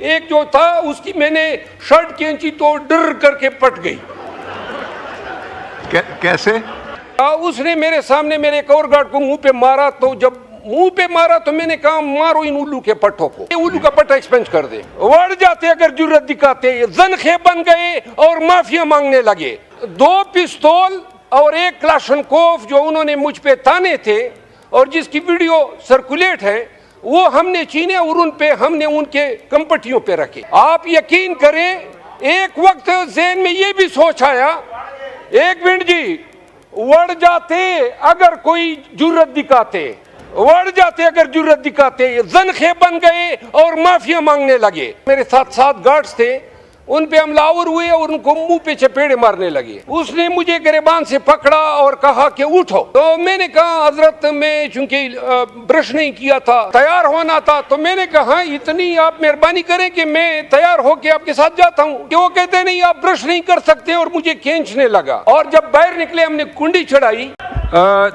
ایک جو تھا اس کی میں نے شرٹ کینچی تو ڈر کر کے پٹ گئی. کیسے؟ اس نے میرے سامنے میرے ایک اور گارڈ کو منہ پہ مارا, تو جب منہ پہ مارا تو میں نے کہا مارو ان الو کے پٹھوں کو, الو کا پٹھا ایکسپینس کر دے. وڑ جاتے اگر جرت دکھاتے, زنخے بن گئے اور معافیا مانگنے لگے. 2 پستول اور 1 کلاشنکوف جو انہوں نے مجھ پہ تانے تھے اور جس کی ویڈیو سرکولیٹ ہے, وہ ہم نے چھینے اور ان پہ ہم نے ان کے کمپٹیوں پہ رکھے. آپ یقین کریں ایک وقت ذہن میں یہ بھی سوچ آیا, 1 منٹ جی, وڑ جاتے اگر کوئی جرت دکھاتے, وڑ جاتے اگر جرت دکھاتے, زنخے بن گئے اور معافیا مانگنے لگے. میرے ساتھ 7 گارڈز تھے, ان پہ ہم لاور ہوئے اور ان کو منہ پہ چپیڑے مارنے لگے. اس نے مجھے گریبان سے پکڑا اور کہا کہ اٹھو. تو میں نے کہا حضرت میں چونکہ برش نہیں کیا تھا, تیار ہونا تھا, تو میں نے کہا اتنی آپ مہربانی کریں کہ میں تیار ہو کے آپ کے ساتھ جاتا ہوں. کہ وہ کہتے نہیں آپ برش نہیں کر سکتے اور مجھے کھینچنے لگا. اور جب باہر نکلے ہم نے کنڈی چڑھائی.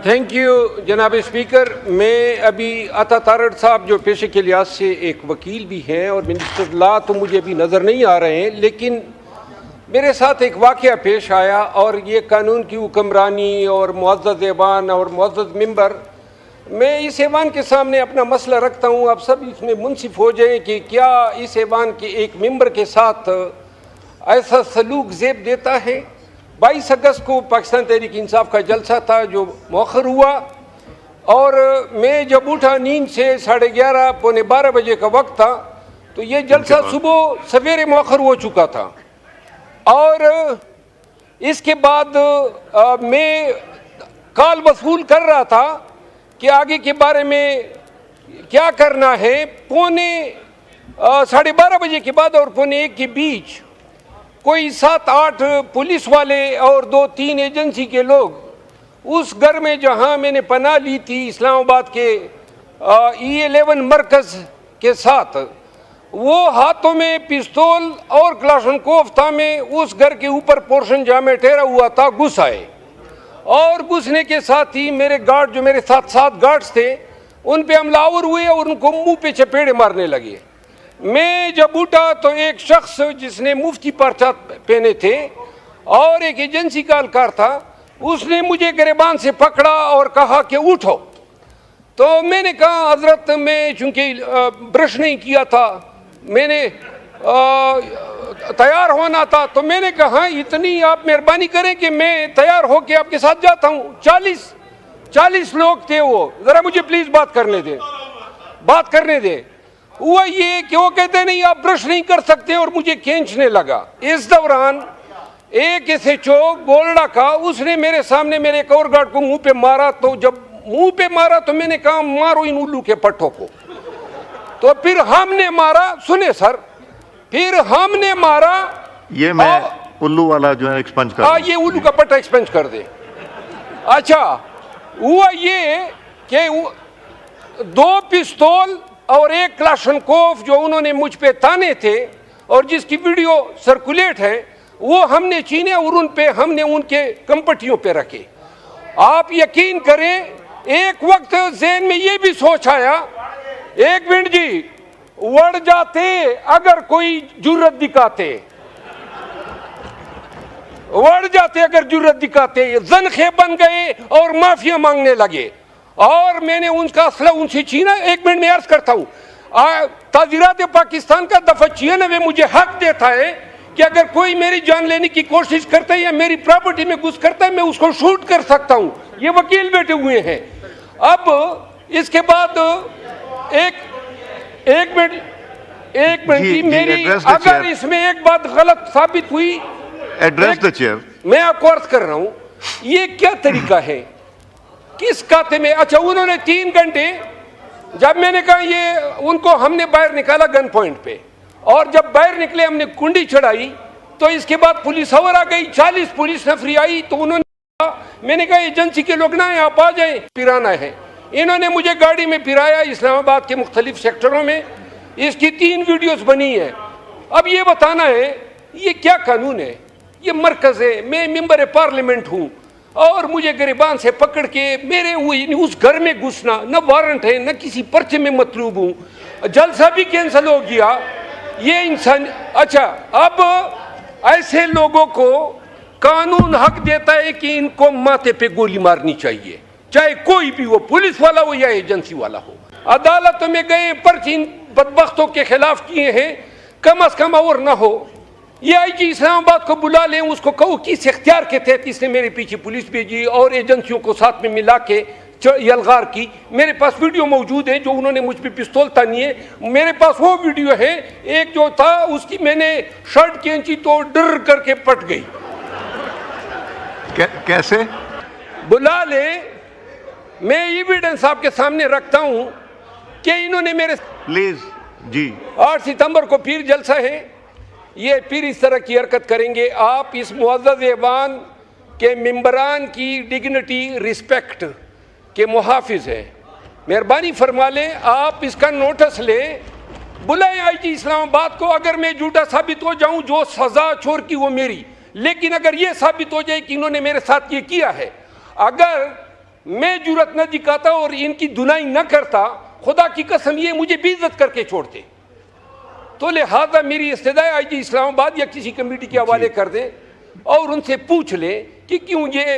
تھینک یو جناب اسپیکر. میں ابھی عطا تارڑ صاحب جو پیشے کے لحاظ سے ایک وکیل بھی ہیں اور منسٹر لا تو مجھے ابھی نظر نہیں آ رہے ہیں, لیکن میرے ساتھ ایک واقعہ پیش آیا اور یہ قانون کی حکمرانی اور معزز ایوان اور معزز ممبر, میں اس ایوان کے سامنے اپنا مسئلہ رکھتا ہوں. آپ سب اس میں منصف ہو جائیں کہ کیا اس ایوان کے ایک ممبر کے ساتھ ایسا سلوک زیب دیتا ہے. 22 اگست کو پاکستان تحریک انصاف کا جلسہ تھا جو مؤخر ہوا, اور میں جب اٹھا نیند سے 11:30 پونے 12 بجے کا وقت تھا, تو یہ جلسہ صبح سویرے مؤخر ہو چکا تھا. اور اس کے بعد میں کال وصول کر رہا تھا کہ آگے کے بارے میں کیا کرنا ہے. پونے 12:30 بجے کے بعد اور پونے 1 کے بیچ کوئی 7-8 پولیس والے اور 2-3 ایجنسی کے لوگ اس گھر میں جہاں میں نے پناہ لی تھی اسلام آباد کے E11 مرکز کے ساتھ, وہ ہاتھوں میں پستول اور کلاشنکوف تھا, میں اس گھر کے اوپر پورشن جہاں میں ٹھہرا ہوا تھا گھس آئے. اور گھسنے کے ساتھ ہی میرے گارڈ جو میرے ساتھ 7 گارڈز تھے ان پہ ہم لاور ہوئے اور ان کو منہ پہ چپیڑے مارنے لگے. میں جب اٹھا تو ایک شخص جس نے مفتی پرچہ پہنے تھے اور ایک ایجنسی کا اہلکار تھا, اس نے مجھے گریبان سے پکڑا اور کہا کہ اٹھو. تو میں نے کہا حضرت میں چونکہ برش نہیں کیا تھا, میں نے تیار ہونا تھا, تو میں نے کہا اتنی آپ مہربانی کریں کہ میں تیار ہو کے آپ کے ساتھ جاتا ہوں. 40 لوگ تھے, وہ ذرا مجھے پلیز بات کرنے دیں. ہوا یہ کہ وہ کہتے نہیں آپ برش نہیں کر سکتے اور مجھے کھینچنے لگا. اس دوران ایک SHO گولڈا کا, اس نے میرے سامنے میرے ایک اور گارڈ کو منہ پہ مارا, تو جب منہ پہ مارا تو میں نے کہا مارو ان الو کے پٹھوں کو. تو پھر ہم نے مارا, سنیں سر, پھر ہم نے مارا. یہ میں الو والا جو ہے ایکسپنج کر دیں. یہ الو کا پٹھا ایکسپنج کر دیں. اچھا, ہوا یہ کہ 2 پستول اور 1 کلاشنکوف جو انہوں نے مجھ پہ تانے تھے اور جس کی ویڈیو سرکولیٹ ہے, وہ ہم نے چھینے اور ان پہ ہم نے ان کے کمپٹیوں پہ رکھے. آپ یقین کریں ایک وقت ذہن میں یہ بھی سوچ آیا, 1 منٹ جی, وڑ جاتے اگر کوئی جرت دکھاتے, وڑ جاتے اگر جرت دکھاتے, زنخے بن گئے اور معافیا مانگنے لگے. اور میں نے ان کا اسلحہ ان سے چھینا. 1 منٹ میں عرض کرتا ہوں, تعزیرات پاکستان کا دفعہ 96 مجھے حق دیتا ہے کہ اگر کوئی میری جان لینے کی کوشش کرتا ہے یا میری پراپرٹی میں گھس کرتا ہے میں اس کو شوٹ کر سکتا ہوں. یہ وکیل بیٹھے ہوئے ہیں. اب اس کے بعد ایک منٹ جی, میری اگر اس میں ایک بات غلط ثابت ہوئی, ایڈریس دی چیئر. میں آپ کو عرض کر رہا ہوں یہ کیا طریقہ ہے, کس کھاتے میں. اچھا, انہوں نے 3 گھنٹے, جب میں نے کہا یہ ان کو ہم نے باہر نکالا گن پوائنٹ پہ, اور جب باہر نکلے ہم نے کنڈی چڑھائی, تو اس کے بعد پولیس اور آ گئی, 40 پولیس نفری آئی. تو انہوں نے کہا, میں نے کہا ایجنسی کے لوگ نہ آپ آ جائیں, پرانا ہے. انہوں نے مجھے گاڑی میں پھرایا اسلام آباد کے مختلف سیکٹروں میں. اس کی 3 ویڈیوز بنی ہیں. اب یہ بتانا ہے یہ کیا قانون ہے, یہ مرکز ہے, میں ممبر پارلیمنٹ ہوں, اور مجھے گریبان سے پکڑ کے میرے اس گھر میں گھسنا, نہ وارنٹ ہے نہ کسی پرچے میں مطلوب ہوں, جلسہ بھی کینسل ہو گیا. یہ انسان اچھا اب ایسے لوگوں کو قانون حق دیتا ہے کہ ان کو ماتھے پہ گولی مارنی چاہیے، چاہے کوئی بھی ہو، پولیس والا ہو یا ایجنسی والا ہو. عدالتوں میں گئے پرچے ان بدبختوں کے خلاف کیے ہیں، کم از کم اور نہ ہو. یہ آئی جی اسلام آباد کو بلا لیں، اس کو کہو کس اختیار کے تحت اس نے میرے پیچھے پولیس بھیجی اور ایجنسیوں کو ساتھ میں ملا کے یلغار کی. میرے پاس ویڈیو موجود ہے جو انہوں نے مجھ پہ پستول تانی ہے، میرے پاس وہ ویڈیو ہے. ایک جو تھا اس کی میں نے شرٹ کھینچی تو ڈر کر کے پٹ گئی. کیسے؟ بلا لے، میں ایویڈنس آپ کے سامنے رکھتا ہوں کہ انہوں نے میرے پلیز جی 8 ستمبر کو پیر جلسہ ہے، یہ پھر اس طرح کی حرکت کریں گے. آپ اس معزز ایوان کے ممبران کی ڈگنیٹی رسپیکٹ کے محافظ ہیں، مہربانی فرما لیں آپ اس کا نوٹس لیں. بلائیں آئی جی اسلام آباد کو. اگر میں جھوٹا ثابت ہو جاؤں، جو سزا چور کی وہ میری، لیکن اگر یہ ثابت ہو جائے کہ انہوں نے میرے ساتھ یہ کیا ہے، اگر میں جرأت نہ دکھاتا اور ان کی دنائی نہ کرتا، خدا کی قسم یہ مجھے بے عزت کر کے چھوڑتے. تو لہذا میری استدعا آئی جی اسلام آباد یا کسی کمیٹی کے حوالے کر دیں اور ان سے پوچھ لیں کہ کیوں یہ